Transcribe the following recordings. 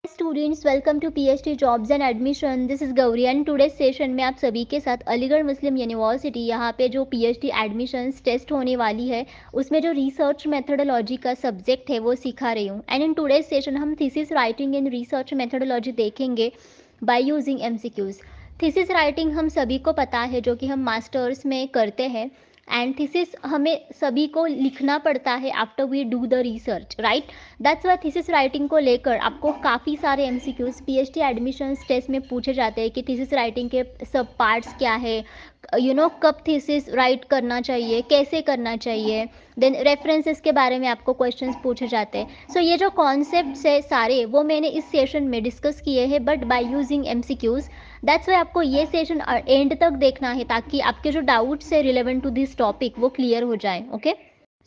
Students welcome to PhD jobs and admission. This is Gauri and today session में आप सभी के साथ अलीगढ़ मुस्लिम यूनिवर्सिटी यहाँ पे जो पीएचडी एडमिशन्स टेस्ट होने वाली है उसमें जो रिसर्च मेथोडोलॉजी का सब्जेक्ट है वो सिखा रही हूँ। एंड इन टुडे सेशन हम thesis writing in research methodology देखेंगे by using MCQs. Thesis writing हम सभी को पता है जो कि हम मास्टर्स में करते हैं एंड थीसिस हमें सभी को लिखना पड़ता है after we do the research, right. That's why thesis writing को लेकर आपको काफ़ी सारे एमसीक्यूज पीएचडी एडमिशन्स टेस्ट में पूछे जाते हैं कि थीसिस राइटिंग के सब पार्ट्स क्या है, कब थीसिस राइट करना चाहिए, कैसे करना चाहिए, देन रेफरेंसेस के बारे में आपको क्वेश्चंस पूछे जाते हैं। सो ये जो कॉन्सेप्ट्स है सारे वो मैंने इस सेशन में डिस्कस किए हैं but by using MCQs. That's Y आपको ये सेशन एंड तक देखना है ताकि आपके जो डाउट्स है रिलेवेंट टू दिस टॉपिक वो क्लियर हो जाए। Okay,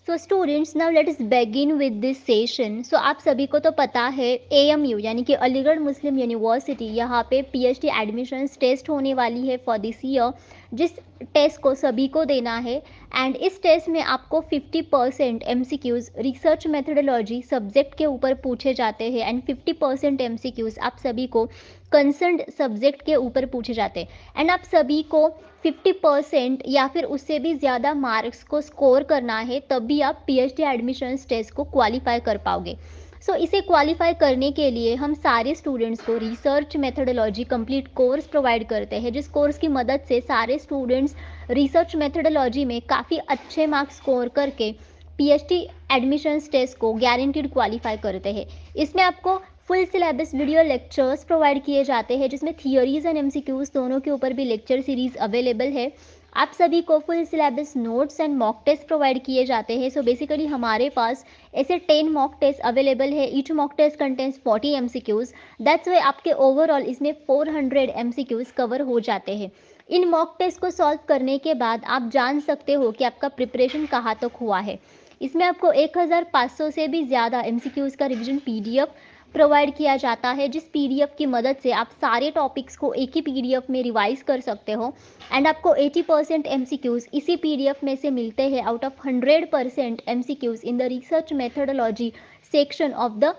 so students now let us begin with this session. So आप सभी को तो पता है एएमयू यानी कि अलीगढ़ मुस्लिम यूनिवर्सिटी यहाँ पे पीएचडी एडमिशन्स टेस्ट होने वाली है फॉर दिस ईयर, जिस टेस्ट को सभी को देना है। एंड इस टेस्ट में आपको 50% एमसीक्यूज रिसर्च मेथोडोलॉजी सब्जेक्ट के ऊपर पूछे जाते हैं एंड 50% एमसीक्यूज आप सभी को कंसर्न्ड सब्जेक्ट के ऊपर पूछे जाते हैं। एंड आप सभी को 50% या फिर उससे भी ज़्यादा मार्क्स को स्कोर करना है तब भी आप पीएचडी एडमिशन्स टेस्ट को क्वालिफाई कर पाओगे। सो इसे क्वालिफाई करने के लिए हम सारे स्टूडेंट्स को research methodology complete course provide करते हैं, जिस कोर्स की मदद से सारे स्टूडेंट्स रिसर्च मेथोडोलॉजी में काफ़ी अच्छे मार्क्स स्कोर करके पीएचडी एडमिशन्स टेस्ट को गारंटीड क्वालिफाई करते हैं। इसमें आपको full syllabus video lectures provide किए जाते हैं जिसमें थियोरीज एंड एमसीक्यूज दोनों के ऊपर भी लेक्चर सीरीज अवेलेबल है। आप सभी को full syllabus notes and mock test provide किए जाते हैं। सो बेसिकली हमारे पास ऐसे 10 मॉक टेस्ट अवेलेबल है। Each mock test contents 40 MCQs. That's why आपके ओवरऑल इसमें 400 एमसीक्यूज कवर हो जाते हैं। इन मॉक टेस्ट को सॉल्व करने के बाद आप जान सकते हो कि आपका प्रिपरेशन कहाँ तक हुआ है। इसमें आपको 1500 से भी ज़्यादा एमसीक्यूज का रिविजन पीडीएफ प्रोवाइड किया जाता है, जिस पीडीएफ की मदद से आप सारे टॉपिक्स को एक ही पीडीएफ में रिवाइज कर सकते हो। एंड आपको 80% एमसीक्यूज इसी पीडीएफ में से मिलते हैं out of 100% MCQs in the research methodology section of the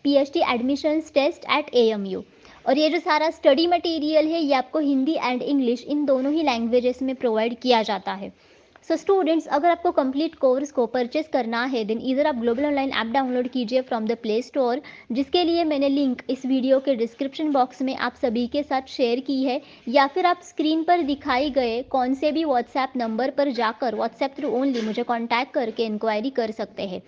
PhD admissions test at AMU. और ये जो सारा स्टडी मटेरियल है ये आपको हिंदी एंड इंग्लिश इन दोनों ही लैंग्वेजेस में प्रोवाइड किया जाता है। सो स्टूडेंट्स, अगर आपको कंप्लीट कोर्स को परचेस करना है देन इधर आप ग्लोबल ऑनलाइन ऐप डाउनलोड कीजिए फ्रॉम द प्ले स्टोर, जिसके लिए मैंने लिंक इस वीडियो के डिस्क्रिप्शन बॉक्स में आप सभी के साथ शेयर की है, या फिर आप स्क्रीन पर दिखाई गए कौन से भी व्हाट्सएप नंबर पर जाकर व्हाट्सएप थ्रू ओनली मुझे कॉन्टैक्ट करके इंक्वायरी कर सकते हैं।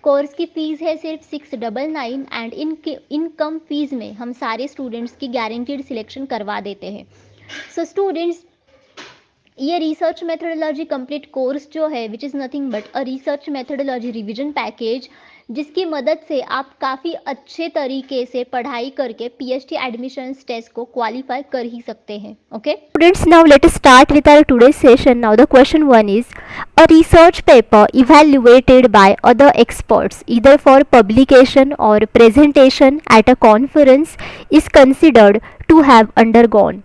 कोर्स की फ़ीस है सिर्फ 699 एंड इन कम फीस में हम सारे स्टूडेंट्स की गारंटीड सिलेक्शन करवा देते हैं। सो स्टूडेंट्स, ये रिसर्च मेथोडोलॉजी कंप्लीट कोर्स जो है which is nothing but a research methodology revision package, जिसकी मदद से आप काफ़ी अच्छे तरीके से पढ़ाई करके पीएचडी एडमिशन्स टेस्ट को क्वालिफाई कर ही सकते हैं। Okay Students, now let us start with our today's session. Now the question one is, a research paper evaluated by other experts either for publication or presentation at a conference is considered to have undergone.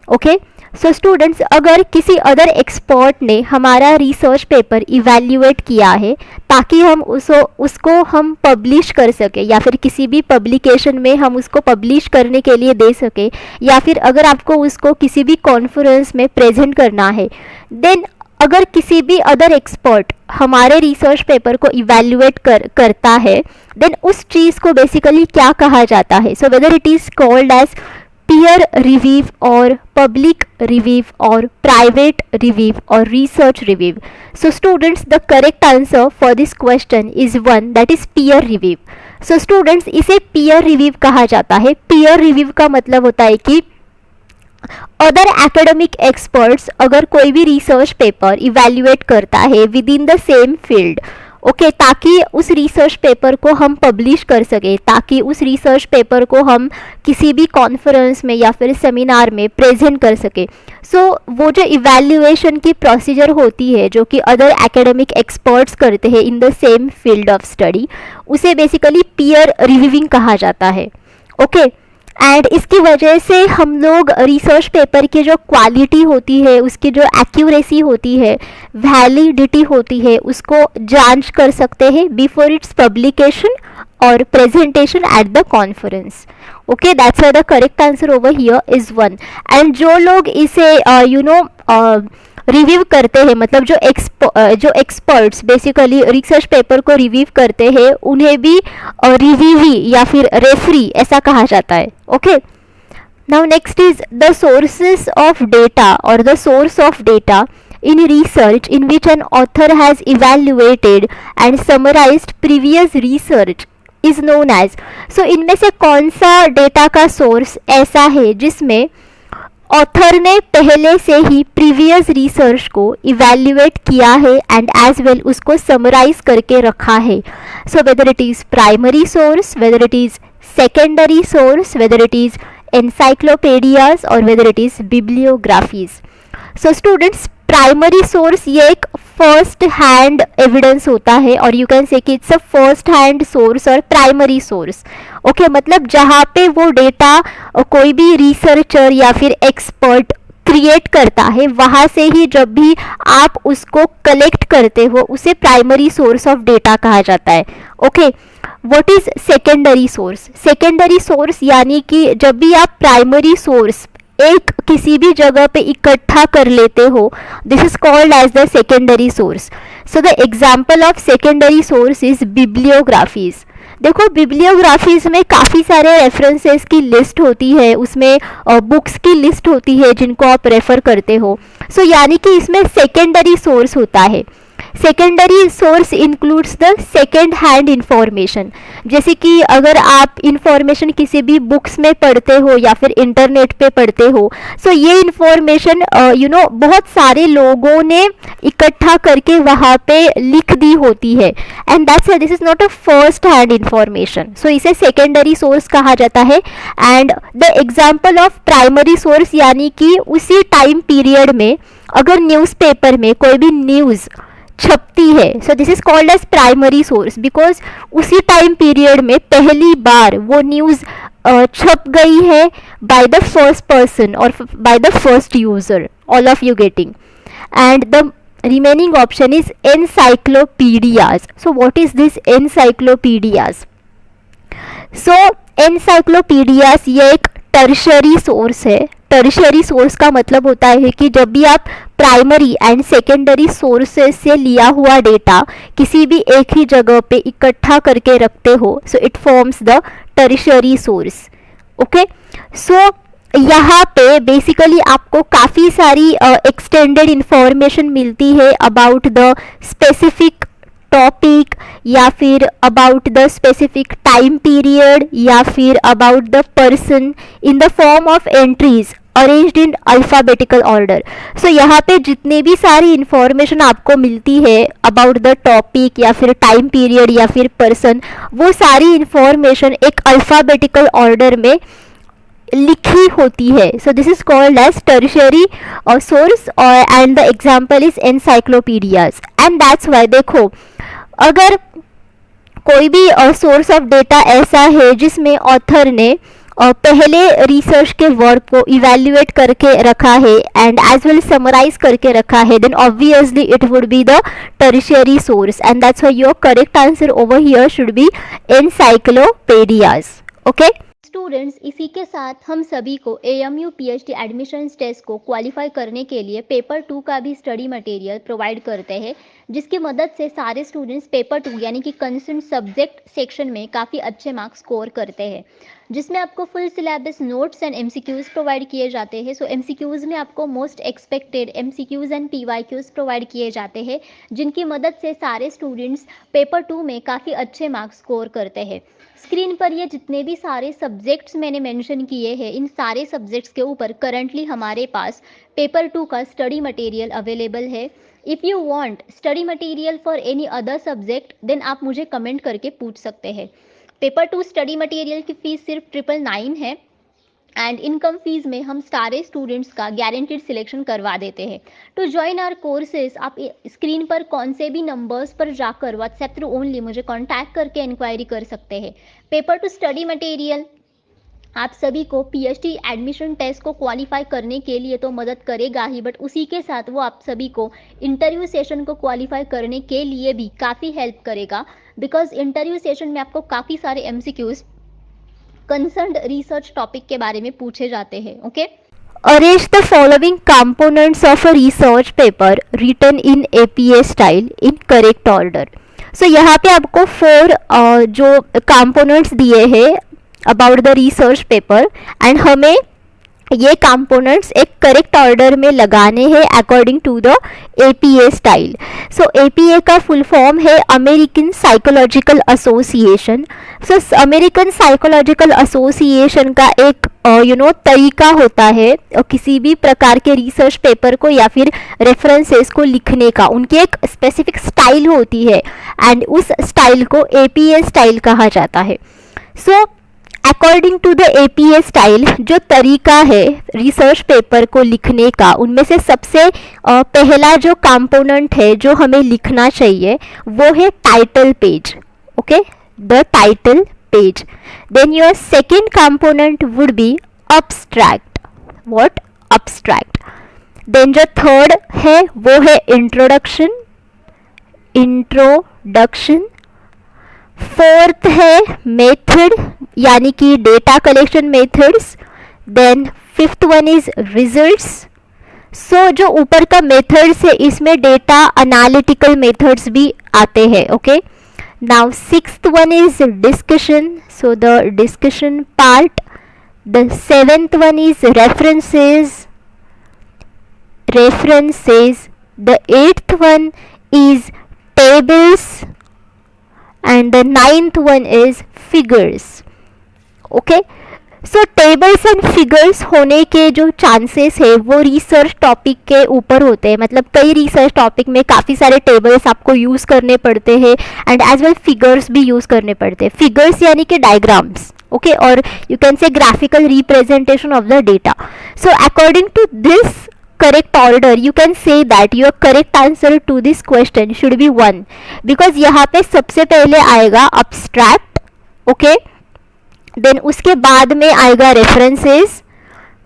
Okay, so students, अगर किसी other expert ने हमारा research paper evaluate किया है ताकि हम उसको हम पब्लिश कर सके या फिर किसी भी पब्लिकेशन में हम उसको पब्लिश करने के लिए दे सके, या फिर अगर आपको उसको किसी भी कॉन्फ्रेंस में प्रेजेंट करना है, देन अगर किसी भी अदर एक्सपर्ट हमारे रिसर्च पेपर को इवैल्यूएट करता है देन उस चीज़ को बेसिकली क्या कहा जाता है? So whether it is called as peer review or public review or private review or research review. So students, the correct answer for this question is one, that is peer review. So students, इसे peer review कहा जाता है। peer review का मतलब होता है कि other academic experts अगर कोई भी रिसर्च पेपर इवैल्यूएट करता है with in the same field, okay, ताकि उस रिसर्च पेपर को हम पब्लिश कर सके, ताकि उस रिसर्च पेपर को हम किसी भी कॉन्फ्रेंस में या फिर सेमिनार में प्रेजेंट कर सके। सो वो जो इवैल्यूएशन की प्रोसीजर होती है जो कि अदर एकेडमिक एक्सपर्ट्स करते हैं इन the same field of study, उसे बेसिकली पीयर रिव्यूइंग कहा जाता है। ओके, एंड इसकी वजह से हम लोग रिसर्च पेपर की जो क्वालिटी होती है, उसकी जो एक्यूरेसी होती है, वैलिडिटी होती है, उसको जांच कर सकते हैं बिफोर इट्स पब्लिकेशन और presentation at the conference. Okay, that's why the correct answer over here is 1. And जो लोग इसे रिव्यू करते हैं, मतलब जो एक्सपर्ट्स बेसिकली रिसर्च पेपर को रिव्यू करते हैं, उन्हें भी रिव्यूवी या फिर रेफरी ऐसा कहा जाता है. Okay, now next is the sources of data और the source of data in research in which an author has evaluated and summarized previous research is known as. so इनमें से कौन सा डेटा का सोर्स ऐसा है जिसमें ऑथर ने पहले से ही प्रीवियस रिसर्च को इवैल्यूएट किया है एंड एज वेल उसको समराइज करके रखा है. So whether it is primary source, whether it is secondary source, whether it is encyclopedias और whether it is bibliographies. So students, primary source ये एक फर्स्ट हैंड एविडेंस होता है और यू कैन से कि it's a first hand source और primary source. Okay, मतलब जहाँ पे वो डेटा कोई भी रिसर्चर या फिर एक्सपर्ट क्रिएट करता है, वहाँ से ही जब भी आप उसको कलेक्ट करते हो उसे प्राइमरी सोर्स ऑफ डेटा कहा जाता है. Okay, what is secondary source? Secondary source यानी कि जब भी आप प्राइमरी सोर्स एक किसी भी जगह पे इकट्ठा कर लेते हो, this is called as the secondary source. So the example of secondary source is bibliographies. देखो, बिब्लियोग्राफीज में काफ़ी सारे रेफरेंसेस की लिस्ट होती है, उसमें बुक्स की लिस्ट होती है जिनको आप रेफर करते हो. सो यानी कि इसमें सेकेंडरी सोर्स होता है. Secondary source includes the second hand information. जैसे कि अगर आप इंफॉर्मेशन किसी भी बुक्स में पढ़ते हो या फिर इंटरनेट पे पढ़ते हो, सो ये इंफॉर्मेशन बहुत सारे लोगों ने इकट्ठा करके वहाँ पे लिख दी होती है and that's this is not a first hand information. So इसे सेकेंडरी सोर्स कहा जाता है. And the example of primary source यानी कि उसी टाइम पीरियड में अगर न्यूज़पेपर में कोई भी न्यूज़ छपती है, so this is called as primary source because उसी टाइम पीरियड में पहली बार वो न्यूज़ छप गई है बाय द फर्स्ट पर्सन और by the first user. All of you getting? And the remaining option is encyclopedias. so what is this encyclopedias? so encyclopedias ये एक टर्शरी सोर्स है. टर्शरी सोर्स का मतलब होता है कि जब भी आप प्राइमरी एंड सेकेंडरी सोर्सेस से लिया हुआ डेटा किसी भी एक ही जगह पे इकट्ठा करके रखते हो, so it forms the tertiary source. Okay, so यहाँ पे बेसिकली आपको काफ़ी सारी एक्सटेंडेड इंफॉर्मेशन मिलती है अबाउट द स्पेसिफिक टॉपिक या फिर about the specific time period या फिर about the person in the form of entries arranged in alphabetical order. So यहाँ पे जितने भी सारी इंफॉर्मेशन आपको मिलती है अबाउट द टॉपिक या फिर टाइम पीरियड या फिर पर्सन, वो सारी इंफॉर्मेशन एक अल्फ़ाबेटिकल ऑर्डर में लिखी होती है. So this is called as tertiary source and the example is encyclopedias. And that's why देखो, अगर कोई भी सोर्स ऑफ डेटा ऐसा है जिसमें ऑथर ने पहले रिसर्च के वर्क को इवैल्यूएट करके रखा है एंड एज वेल समराइज करके रखा है, then obviously it would be the tertiary source and that's why your correct answer over here should be encyclopedias. Okay students, इसी के साथ हम सभी को AMU PhD एडमिशन्स टेस्ट को क्वालिफाई करने के लिए पेपर 2 का भी स्टडी मटेरियल प्रोवाइड करते हैं, जिसकी मदद से सारे स्टूडेंट्स पेपर 2 यानी कि कंसर्न सब्जेक्ट सेक्शन में काफ़ी अच्छे मार्क्स स्कोर करते हैं, जिसमें आपको full syllabus notes and MCQs provide किए जाते हैं. सो MCQs में आपको most expected MCQs and PYQs provide किए जाते हैं, जिनकी मदद से सारे स्टूडेंट्स पेपर 2 में काफ़ी अच्छे मार्क्स स्कोर करते हैं. स्क्रीन पर ये जितने भी सारे सब्जेक्ट्स मैंने मेंशन किए हैं, इन सारे सब्जेक्ट्स के ऊपर करंटली हमारे पास पेपर 2 का स्टडी मटेरियल अवेलेबल है. If you want study material for any other subject then आप मुझे कमेंट करके पूछ सकते हैं. पेपर 2 स्टडी मटेरियल की फ़ीस सिर्फ 999 है एंड इनकम फीस में हम सारे स्टूडेंट्स का गारंटीड सिलेक्शन करवा देते हैं. टू ज्वाइन आवर कोर्सेज आप स्क्रीन पर कौन से भी नंबर्स पर जाकर व्हाट्सएप थ्रू ओनली मुझे कांटेक्ट करके इंक्वायरी कर सकते हैं. पेपर 2 स्टडी मटेरियल आप सभी को पीएचडी एडमिशन टेस्ट को क्वालिफाई करने के लिए तो मदद करेगा ही, बट उसी के साथ वो आप सभी को इंटरव्यू सेशन को क्वालिफाई करने के लिए भी काफ़ी हेल्प करेगा, बिकॉज इंटरव्यू सेशन में आपको काफ़ी सारे एमसीक्यूज कंसर्न्ड रिसर्च टॉपिक के बारे में पूछे जाते हैं. Okay. Arrange the following components of a research paper written in APA style in correct order. So यहाँ पे आपको 4 जो components दिए हैं about the research paper and हमें ये कंपोनेंट्स एक करेक्ट ऑर्डर में लगाने हैं according to the APA style. So APA का फुल फॉर्म है American Psychological Association. So American Psychological Association का एक तरीका होता है किसी भी प्रकार के रिसर्च पेपर को या फिर रेफरेंसेस को लिखने का. उनकी एक स्पेसिफिक स्टाइल होती है एंड उस स्टाइल को एपीए स्टाइल कहा जाता है. So according to the APA style जो तरीका है रिसर्च पेपर को लिखने का, उनमें से सबसे पहला जो कंपोनेंट है जो हमें लिखना चाहिए वो है title page. Okay, the title page. Then your second component would be abstract. What? Abstract. Then जो थर्ड है वो है इंट्रोडक्शन. इंट्रोडक्शन. फोर्थ है मेथड यानी कि data collection methods. Then fifth one is results. So जो ऊपर का मेथड्स है इसमें डेटा एनालिटिकल मेथड्स भी आते हैं. Okay. Now sixth one is discussion. So the discussion part. The seventh one is references. References. The eighth one is tables and the ninth one is figures. Okay, so tables and figures होने के जो chances है वो research topic के ऊपर होते हैं. मतलब कई रिसर्च टॉपिक में काफ़ी सारे टेबल्स आपको यूज़ करने पड़ते हैं एंड एज वेल फिगर्स भी यूज़ करने पड़ते हैं. फिगर्स यानी कि डायग्राम्स. ओके, और you can say graphical representation of the data. So according to this correct order you can say that your correct answer to this question should be 1 because यहाँ पे सबसे पहले आएगा abstract. ओके, देन उसके बाद में आएगा रेफरेंसेस.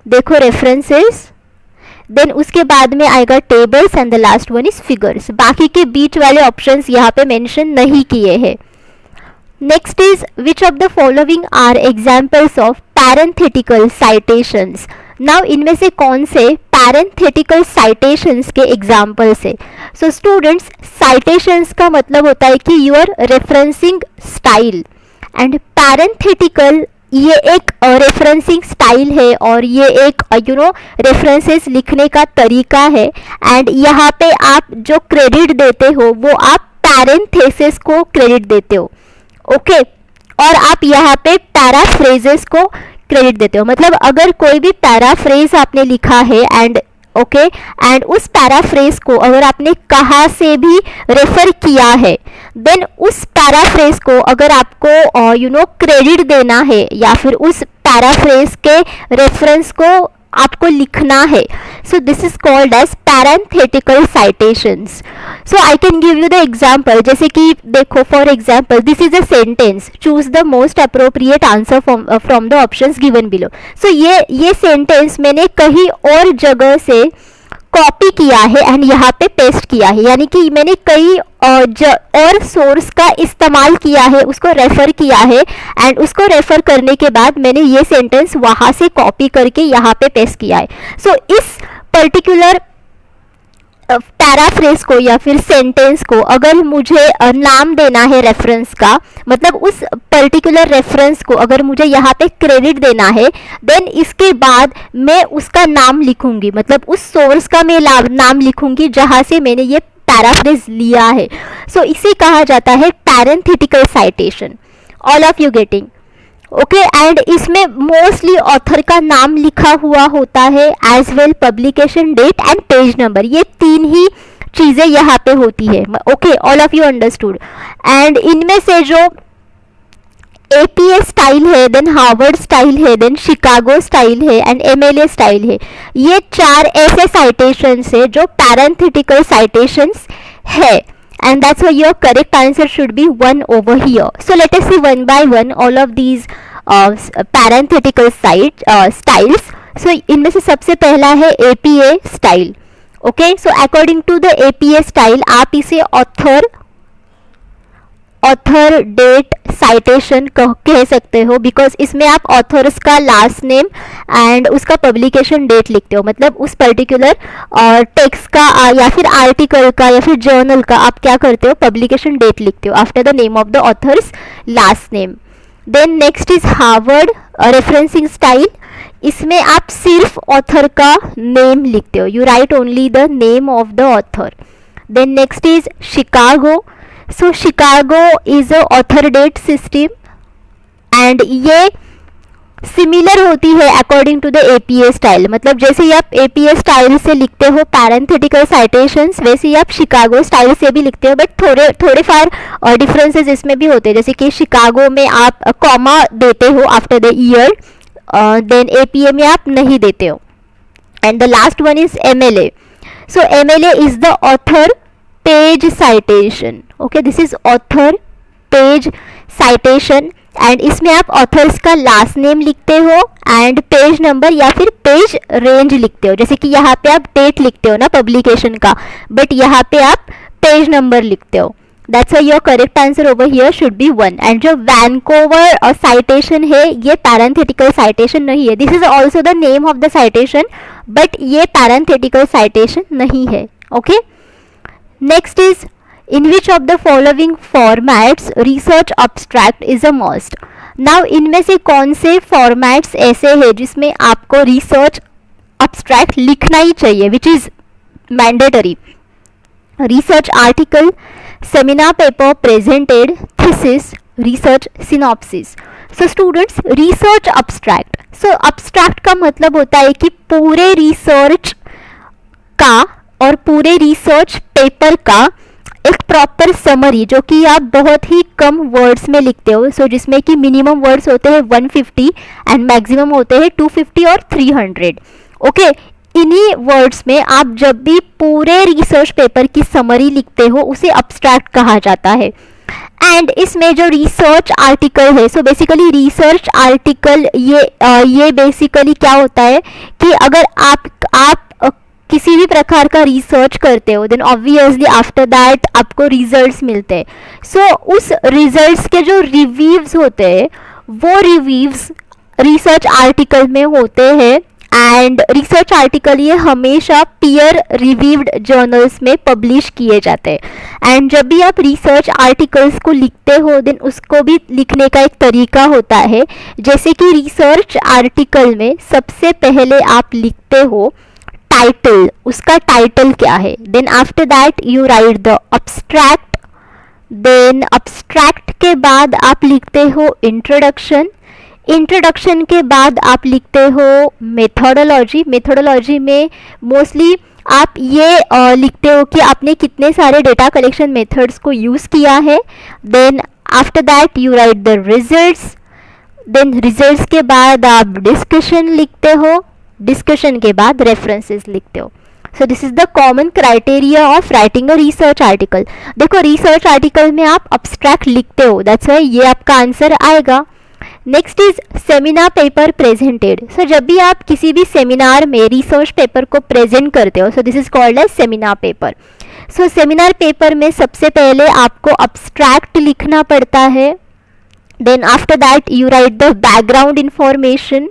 देखो रेफरेंसेस. देन उसके बाद में आएगा tables and the last one is figures. बाकी के बीच वाले ऑप्शंस यहाँ पे मेंशन नहीं किए हैं. Next is which of the following are examples of parenthetical citations. Now इनमें से कौन से पैरेंथेटिकल साइटेशंस के एग्जाम्पल्स है. सो स्टूडेंट्स, साइटेशंस का मतलब होता है कि you are referencing style and parenthetical ये एक रेफरेंसिंग स्टाइल है और ये एक रेफरेंसेस लिखने का तरीका है. एंड यहाँ पे आप जो क्रेडिट देते हो वो आप पैरेंथेसिस को क्रेडिट देते हो. ओके, और आप यहाँ पे पैराफ्रेजेस को क्रेडिट देते हो. मतलब अगर कोई भी पैराफ्रेज आपने लिखा है एंड एंड उस पैराफ्रेज को अगर आपने कहाँ से भी रेफर किया है देन उस पैराफ्रेज को अगर आपको क्रेडिट देना है या फिर उस पैराफ्रेज के रेफरेंस को आपको लिखना है. So this is called as parenthetical citations. So I can give you the example. जैसे कि देखो, for example this is a sentence. Choose the most appropriate answer from the options given below. So ये sentence मैंने कहीं और जगह से copy किया है एंड यहाँ पे पेस्ट किया है. यानी कि मैंने कई और सोर्स का इस्तेमाल किया है, उसको रेफर किया है एंड उसको रेफर करने के बाद मैंने ये सेंटेंस वहाँ से कॉपी करके यहाँ पे पेस्ट किया है. सो इस पर्टिकुलर पैराफ्रेज को या फिर सेंटेंस को अगर मुझे नाम देना है रेफरेंस का, मतलब उस पर्टिकुलर रेफरेंस को अगर मुझे यहाँ पे क्रेडिट देना है देन इसके बाद मैं उसका नाम लिखूंगी. मतलब उस सोर्स का मैं नाम लिखूंगी जहाँ से मैंने ये पैराफ्रेज लिया है. सो इसे कहा जाता है parenthetical citation. All of you getting? Okay, and इसमें मोस्टली ऑथर का नाम लिखा हुआ होता है एज वेल publication date and page number. ये 3 ही चीज़ें यहाँ पे होती है. Okay, all of you understood. And इनमें से जो एपीए स्टाइल है, देन हार्वर्ड स्टाइल है, देन शिकागो स्टाइल है एंड एमएलए स्टाइल है, ये 4 ऐसे साइटेशंस है जो पैरेंथेटिकल साइटेशंस है. And that's why your correct answer should be 1 over here. So let us see one by one all of these parenthetical styles. So इनमें से सबसे पहला है APA style. Okay, so according to the APA style आप इसे author date citation कह सकते हो, बिकॉज इसमें आप ऑथर्स का लास्ट नेम एंड उसका पब्लिकेशन डेट लिखते हो. मतलब उस पर्टिकुलर टेक्स्ट का या फिर आर्टिकल का या फिर जर्नल का आप क्या करते हो, पब्लिकेशन डेट लिखते हो after the name of the authors last name. Then next is Harvard referencing style. इसमें आप सिर्फ ऑथर का नेम लिखते हो, you write only the name of the author. Then next is Chicago. So Chicago is a author date system and ये similar होती है according to the APA style. मतलब जैसे ही आप एपीए स्टाइल से लिखते हो पैरेंथेटिकल साइटेशंस, वैसे ही आप शिकागो स्टाइल से भी लिखते हो, बट थोड़े फार डिफरेंसेस इसमें भी होते हैं. जैसे कि शिकागो में आप कॉमा देते हो after the year, then APA में आप नहीं देते हो. And the last one is MLA. So MLA is the author page citation. Okay, this is author page citation and इसमें आप ऑथर्स का लास्ट नेम लिखते हो एंड पेज नंबर या फिर पेज रेंज लिखते हो. जैसे कि यहाँ पे आप डेट लिखते हो ना पब्लिकेशन का, बट यहाँ पे आप पेज नंबर लिखते हो. That's why your correct answer over here should B 1. And जो वैनकोवर और साइटेशन है ये पैरेंथेटिकल साइटेशन नहीं है. This is also the name of the citation, but ये पैरेंथेटिकल साइटेशन नहीं है. Okay, next is in which of the following formats research abstract is a must. now इनमें से कौन से formats ऐसे हैं जिसमें आपको research abstract लिखना ही चाहिए, which is mandatory. research article, seminar paper presented, thesis, research synopsis. so students, research abstract, so abstract का मतलब होता है कि पूरे research का और पूरे research paper का एक प्रॉपर समरी जो कि आप बहुत ही कम वर्ड्स में लिखते हो. सो जिसमें कि मिनिमम वर्ड्स होते हैं 150 एंड मैक्सिमम होते हैं 250 और 300. ओके, इन्हीं वर्ड्स में आप जब भी पूरे रिसर्च पेपर की समरी लिखते हो उसे अब्स्ट्रैक्ट कहा जाता है. एंड इसमें जो रिसर्च आर्टिकल है, सो बेसिकली रिसर्च आर्टिकल ये बेसिकली क्या होता है कि अगर आप किसी भी प्रकार का रिसर्च करते हो देन ऑब्वियसली आफ्टर दैट आपको रिजल्ट्स मिलते हैं. सो उस रिजल्ट्स के जो रिव्यूज होते हैं वो रिव्यूज रिसर्च आर्टिकल में होते हैं. एंड रिसर्च आर्टिकल ये हमेशा पीयर रिव्यूड जर्नल्स में पब्लिश किए जाते हैं. एंड जब भी आप रिसर्च आर्टिकल्स को लिखते हो देन उसको भी लिखने का एक तरीका होता है. जैसे कि रिसर्च आर्टिकल में सबसे पहले आप लिखते हो टाइटल, उसका टाइटल क्या है. Then after that you write the abstract. Then abstract के बाद आप लिखते हो इंट्रोडक्शन. इंट्रोडक्शन के बाद आप लिखते हो मेथोडोलॉजी. मेथोडोलॉजी में मोस्टली आप ये लिखते हो कि आपने कितने सारे डेटा कलेक्शन मेथड्स को यूज़ किया है. Then after that you write the results. Then results के बाद आप डिस्कशन लिखते हो. डिस्कशन के बाद रेफरेंसेस लिखते हो. So this is the common criteria of writing a research article. देखो रिसर्च आर्टिकल में आप अब्स्ट्रैक्ट लिखते हो, दैट्स व्हाई ये आपका आंसर आएगा. Next is seminar paper presented. So जब भी आप किसी भी सेमिनार में रिसर्च पेपर को प्रेजेंट करते हो, so this is called as seminar paper. So seminar paper में सबसे पहले आपको अब्स्ट्रैक्ट लिखना पड़ता है. Then after that you write the background information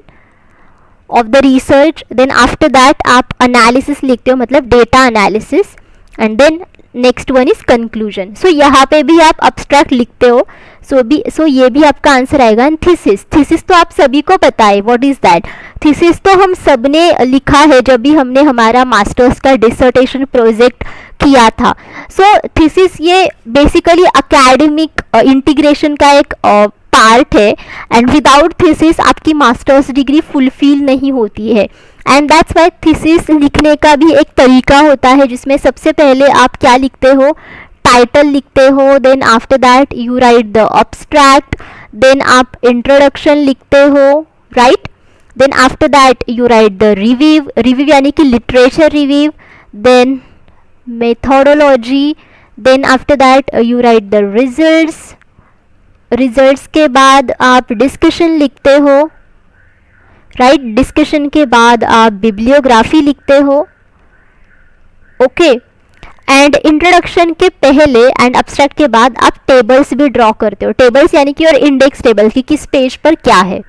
of the research. Then after that आप एनालिसिस लिखते हो, मतलब data analysis. And then next one is conclusion. So यहाँ पे भी आप अब्स्ट्रैक्ट लिखते हो. सो ये भी आपका आंसर आएगा. एंड थीसिस, थीसिस तो आप सभी को पता है व्हाट इज दैट. थीसिस तो हम सब ने लिखा है जब भी हमने हमारा मास्टर्स का डिसर्टेशन प्रोजेक्ट किया था. सो थीसिस ये बेसिकली एकेडमिक इंटीग्रेशन का एक पार्ट है. एंड विदाउट थीसिस आपकी मास्टर्स डिग्री फुलफिल नहीं होती है. एंड दैट्स वाई थीसिस लिखने का भी एक तरीका होता है जिसमें सबसे पहले आप क्या लिखते हो, टाइटल लिखते हो. Then after that you write the abstract. Then आप इंट्रोडक्शन लिखते हो, right. Then after that you write the review. Review यानी कि literature review. Then methodology. Then after that you write the results. Results के बाद आप डिस्कशन लिखते हो, राइट। डिस्कशन के बाद आप बिब्लियोग्राफी लिखते हो, ओके। एंड इंट्रोडक्शन के पहले एंड अब्स्ट्रैक्ट के बाद आप टेबल्स भी ड्रॉ करते हो। टेबल्स यानी कि और इंडेक्स टेबल कि किस पेज पर क्या है।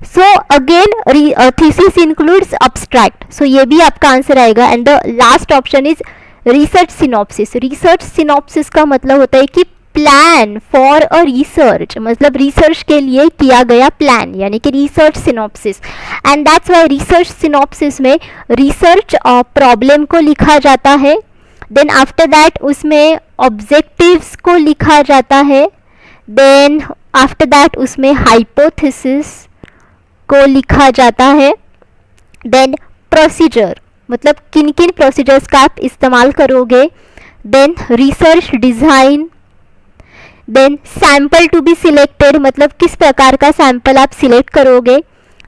So again thesis includes abstract, so ये भी आपका आंसर आएगा। And the last option is research synopsis. Research synopsis का मतलब होता है कि प्लान फॉर अ रिसर्च, मतलब रिसर्च के लिए किया गया प्लान, यानी कि research synopsis. And that's why research synopsis में रिसर्च प्रॉब्लम को लिखा जाता है, देन आफ्टर दैट उसमें ऑब्जेक्टिव्स को लिखा जाता है, देन आफ्टर दैट उसमें हाइपोथेसिस को लिखा जाता है, देन प्रोसीजर मतलब किन किन प्रोसीजर्स का आप इस्तेमाल करोगे, then research design, then sample to be selected मतलब किस प्रकार का सैंपल आप सिलेक्ट करोगे,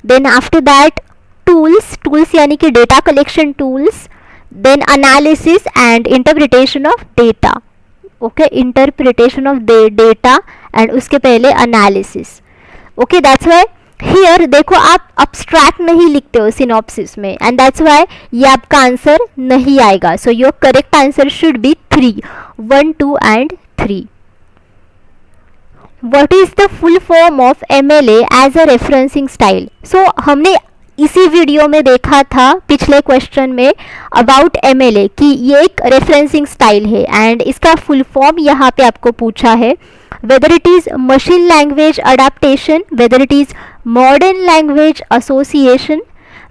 then after that tools, tools यानी कि data collection tools, then analysis and interpretation of data, okay, interpretation of data and उसके पहले analysis, okay. That's why here देखो आप अब्स्ट्रैक्ट नहीं लिखते हो सिनॉप्सिस में, एंड दैट्स वाई ये आपका आंसर नहीं आएगा। So your correct answer should be 3, 1, 2 and 3। What is the full form of MLA as a referencing style? So हमने इसी वीडियो में देखा था पिछले क्वेश्चन में अबाउट MLA कि ये एक रेफरेंसिंग स्टाइल है, एंड इसका फुल फॉर्म यहाँ पे आपको पूछा है। Weather it is machine language adaptation, weather it is modern language association,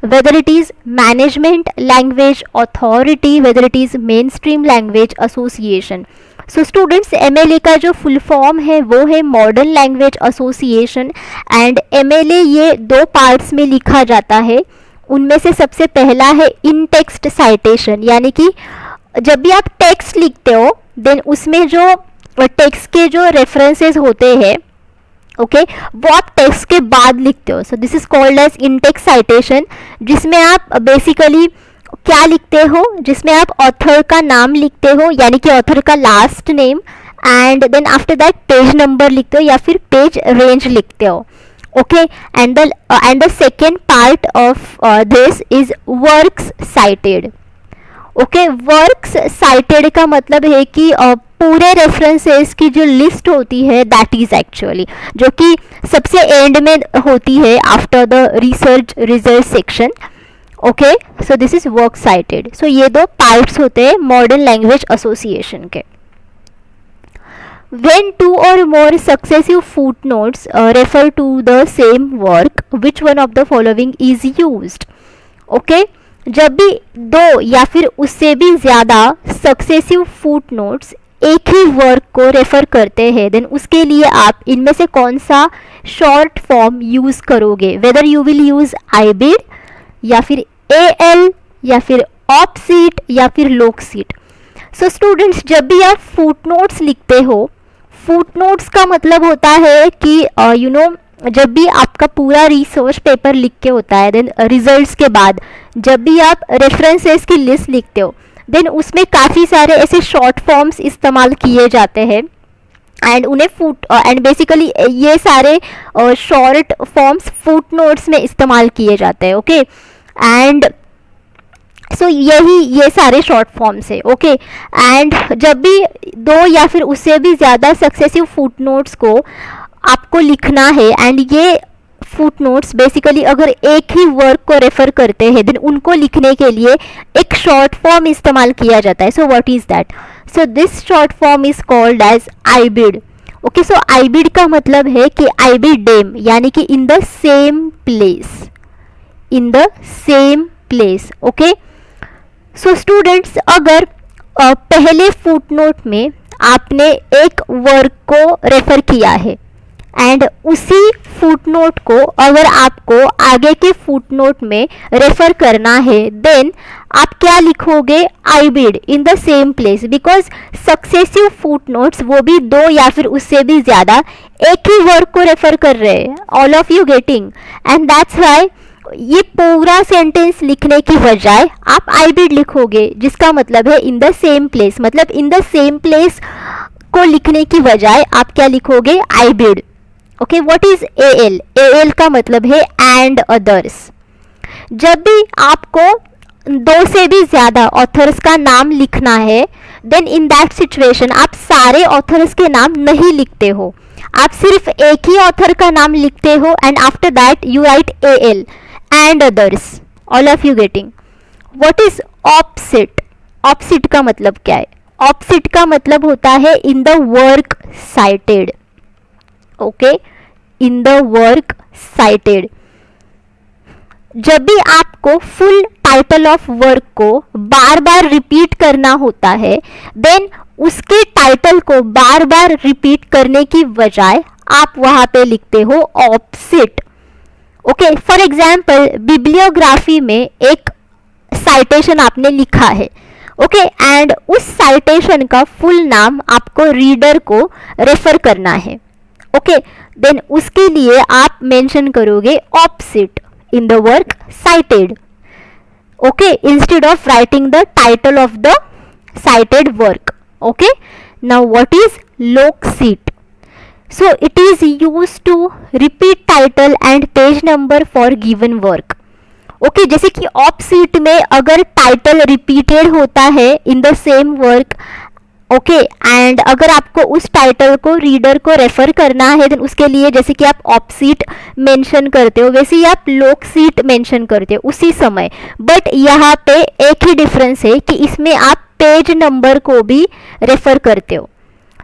whether it is management language authority, whether it is mainstream language association. So students, MLA का जो full form है वो है modern language association, and MLA ये 2 parts में लिखा जाता है। उनमें से सबसे पहला है इन टेक्स्ट साइटेशन, यानी कि जब भी आप टेक्स्ट लिखते हो देन उसमें जो टेक्स्ट के जो रेफरेंसेस होते हैं, ओके, वो आप टेक्स्ट के बाद लिखते हो। So this is called as in text citation, जिसमें आप बेसिकली क्या लिखते हो, जिसमें आप ऑथर का नाम लिखते हो, यानी कि ऑथर का last name, and then after that page number लिखते हो या फिर पेज रेंज लिखते हो, okay. And the second part of this is works cited, okay. Works cited का मतलब है कि पूरे रेफरेंसेस की जो लिस्ट होती है दैट इज एक्चुअली जो कि सबसे एंड में होती है after the research result section, okay. So this is work cited. So ये 2 पार्ट्स होते हैं मॉडर्न लैंग्वेज एसोसिएशन के। When 2 or more successive footnotes refer to the same work, which one of the following is used? Okay, जब भी 2 या फिर उससे भी ज़्यादा सक्सेसिव फुटनोट्स एक ही वर्क को रेफर करते हैं, देन उसके लिए आप इनमें से कौन सा शॉर्ट फॉर्म यूज़ करोगे? वेदर यू विल यूज़ आईबिड या फिर AL या फिर ऑप सीट या फिर लोक सीट। सो स्टूडेंट्स, जब भी आप फुटनोट्स लिखते हो, फुटनोट्स का मतलब होता है कि जब भी आपका पूरा रिसर्च पेपर लिख के होता है, देन रिजल्ट्स के बाद जब भी आप रेफरेंसेस की लिस्ट लिखते हो, देन उसमें काफ़ी सारे ऐसे शॉर्ट फॉर्म्स इस्तेमाल किए जाते हैं, एंड उन्हें एंड बेसिकली ये सारे शॉर्ट फॉर्म्स फुटनोट्स में इस्तेमाल किए जाते हैं, ओके। एंड सो ये सारे शॉर्ट फॉर्म्स है, ओके। एंड जब भी 2 या फिर उससे भी ज़्यादा सक्सेसिव फुटनोट्स को आपको लिखना है, एंड ये फुटनोट्स बेसिकली अगर एक ही वर्क को रेफर करते हैं, देन उनको लिखने के लिए एक शॉर्ट फॉर्म इस्तेमाल किया जाता है। So what is that? So this short form is called as ibid, okay. So ibid का मतलब है कि आईबिडेम, यानी कि in the same place, in the same place, okay. So students, अगर पहले फुटनोट में आपने एक वर्क को रेफर किया है, एंड उसी फुटनोट को अगर आपको आगे के फुटनोट में रेफर करना है, देन आप क्या लिखोगे? Ibid in the same place, because successive footnotes वो भी 2 या फिर उससे भी ज़्यादा एक ही वर्क को रेफर कर रहे हैं। All of you getting? And that's Y ये पूरा सेंटेंस लिखने की बजाय आप आईबिड लिखोगे, जिसका मतलब है इन द सेम प्लेस। मतलब इन द सेम प्लेस को लिखने की बजाय आप क्या लिखोगे? Ibid, okay, what is et al? Et al का मतलब है एंड अदर्स। जब भी आपको दो से भी ज्यादा ऑथर्स का नाम लिखना है, देन इन दैट सिचुएशन आप सारे ऑथर्स के नाम नहीं लिखते हो, आप सिर्फ एक ही ऑथर का नाम लिखते हो and after that you write al and others. All of you getting? What is opposite? Opposite का मतलब क्या है? ऑपोजिट का मतलब होता है in the work cited. Okay, in the work cited. जब भी आपको फुल टाइटल ऑफ वर्क को बार बार रिपीट करना होता है, देन उसके टाइटल को बार बार रिपीट करने की बजाय आप वहां पे लिखते हो opposite. Okay, for example bibliography में एक साइटेशन आपने लिखा है, ओके, एंड उस साइटेशन का फुल नाम आपको रीडर को रेफर करना है, ओके, देन उसके लिए आप मेंशन करोगे opposite in the work cited, okay, instead of writing the title of the cited work. Okay, now what is log seat? So it is used to repeat title and page number for given work. Okay, जैसे कि op seat में अगर title repeated होता है in the same work, okay, and अगर आपको उस title को रीडर को रेफर करना है, देन उसके लिए जैसे कि आप ऑपोजिट मेंशन करते हो वैसे ही आप लोग सीट मेंशन करते हो उसी समय। बट यहाँ पे एक ही डिफरेंस है कि इसमें आप पेज नंबर को भी रेफर करते हो,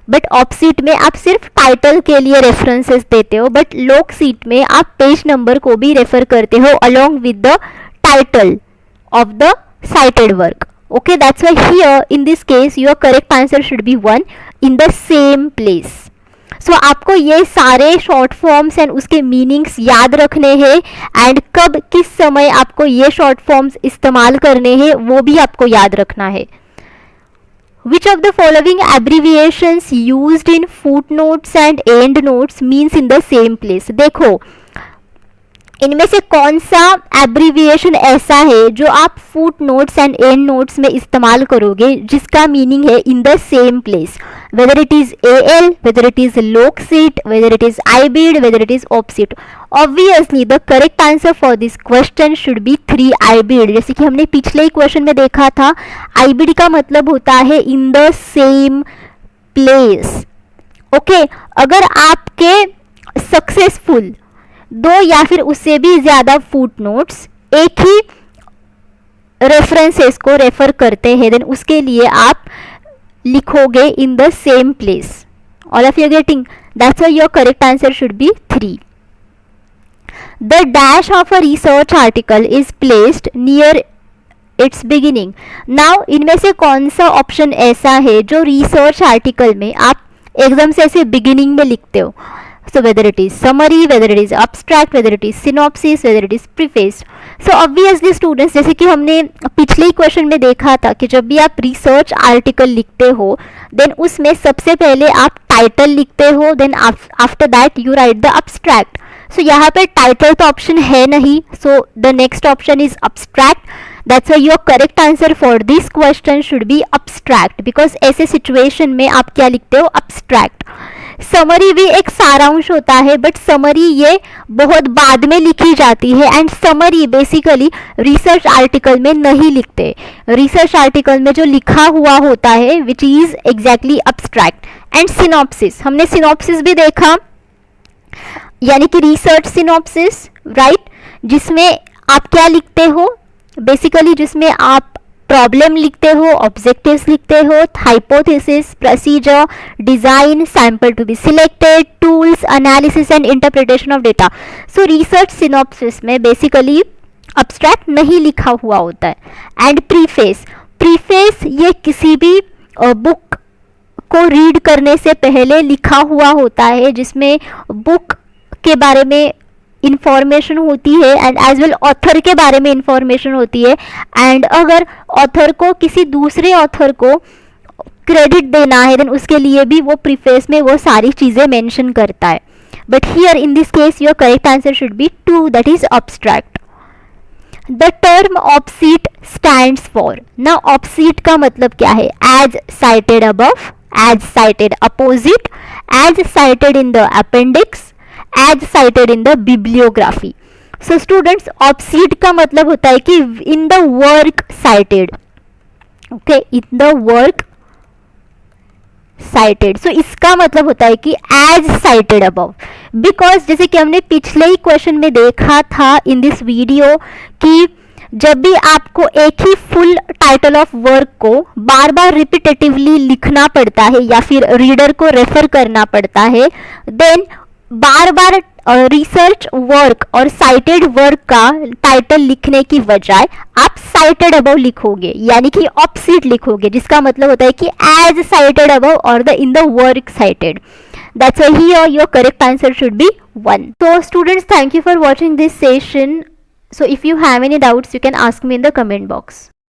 बट ऑपोजिट में आप सिर्फ टाइटल के लिए रेफरेंसेस देते हो, बट लोग सीट में आप पेज नंबर को भी रेफर करते हो along with the title of the cited work. Okay, that's why here in this case your correct answer should be 1 in the same place. So आपको ये सारे शॉर्ट फॉर्म्स एंड उसके meanings याद रखने हैं एंड कब किस समय आपको ये शॉर्ट फॉर्म्स इस्तेमाल करने हैं वो भी आपको याद रखना है। Which of the following abbreviations used in footnotes and endnotes means in the same place? देखो इनमें से कौन सा एब्रीविएशन ऐसा है जो आप footnotes and endnotes में इस्तेमाल करोगे जिसका मीनिंग है in the same place, whether it is et al, whether it is loc cit, whether it is ibid, whether it is op cit. Obviously the correct answer for this question should be 3 ibid. जैसे कि हमने पिछले ही question में देखा था, आईबीड का मतलब होता है in the same place. Okay, अगर आपके सक्सेसफुल 2 या फिर उससे भी ज़्यादा फुट नोट्स एक ही रेफरेंसेस को रेफर करते हैं, देन उसके लिए आप लिखोगे इन the same place. All of you getting? That's why your correct answer should be 3. The dash of a research article is placed near it's beginning. Now इनमें से कौन सा ऑप्शन ऐसा है जो रिसर्च आर्टिकल में आप एकदम से ऐसे बिगिनिंग में लिखते हो? So whether it is summary, whether it is abstract, whether it is synopsis, whether it is preface. So obviously students, जैसे कि हमने पिछले ही क्वेश्चन में देखा था कि जब भी आप रिसर्च आर्टिकल लिखते हो देन उसमें सबसे पहले आप टाइटल लिखते हो, then after that you write the abstract. So यहाँ पे टाइटल तो ऑप्शन है नहीं, so the next option is abstract. That's why your correct answer for this question should be abstract, because ऐसे सिचुएशन में आप क्या लिखते हो? abstract. समरी भी एक सारांश होता है, बट समरी ये बहुत बाद में लिखी जाती है and summary basically research article में नहीं लिखते। रिसर्च आर्टिकल में जो लिखा हुआ होता है which is exactly abstract. And synopsis, हमने सिनॉप्सिस भी देखा, यानी कि रिसर्च सिनॉप्सिस, राइट, जिसमें आप क्या लिखते हो? बेसिकली जिसमें आप प्रॉब्लम लिखते हो, ऑब्जेक्टिव्स लिखते हो, hypothesis, procedure, design, sample to be selected, tools, analysis and interpretation of data. So research synopsis में बेसिकली अब्स्ट्रैक्ट नहीं लिखा हुआ होता है। एंड प्रीफेस, प्रीफेस ये किसी भी बुक को रीड करने से पहले लिखा हुआ होता है जिसमें बुक के बारे में इंफॉर्मेशन होती है एंड एज वेल ऑथर के बारे में इंफॉर्मेशन होती है, एंड अगर ऑथर को किसी दूसरे ऑथर को क्रेडिट देना है देन उसके लिए भी वो प्रीफेस में वो सारी चीज़ें मेंशन करता है। But here in this case your correct answer should be 2, that is abstract. The term op cit stands for. ना ऑपोजिट का मतलब क्या है? As cited above, as cited opposite, as cited in the appendix, as cited in the bibliography. So students, op cit का मतलब होता है कि in the work cited. Okay, in the work cited. So इसका मतलब होता है कि एज साइटेड अबव. बिकॉज जैसे कि हमने पिछले ही क्वेश्चन में देखा था इन दिस वीडियो कि जब भी आपको एक ही फुल टाइटल ऑफ वर्क को बार बार रिपीटेटिवली लिखना पड़ता है या फिर रीडर को रेफर करना पड़ता है, देन बार बार रिसर्च वर्क और साइटेड वर्क का टाइटल लिखने की बजाय आप साइटेड अबव लिखोगे, यानी कि ऑप्सिट लिखोगे, जिसका मतलब होता है कि as cited above or the in the work cited. That's why here your correct answer should be 1. So students, thank you for watching this session. So if you have any doubts, you can ask me in the comment box.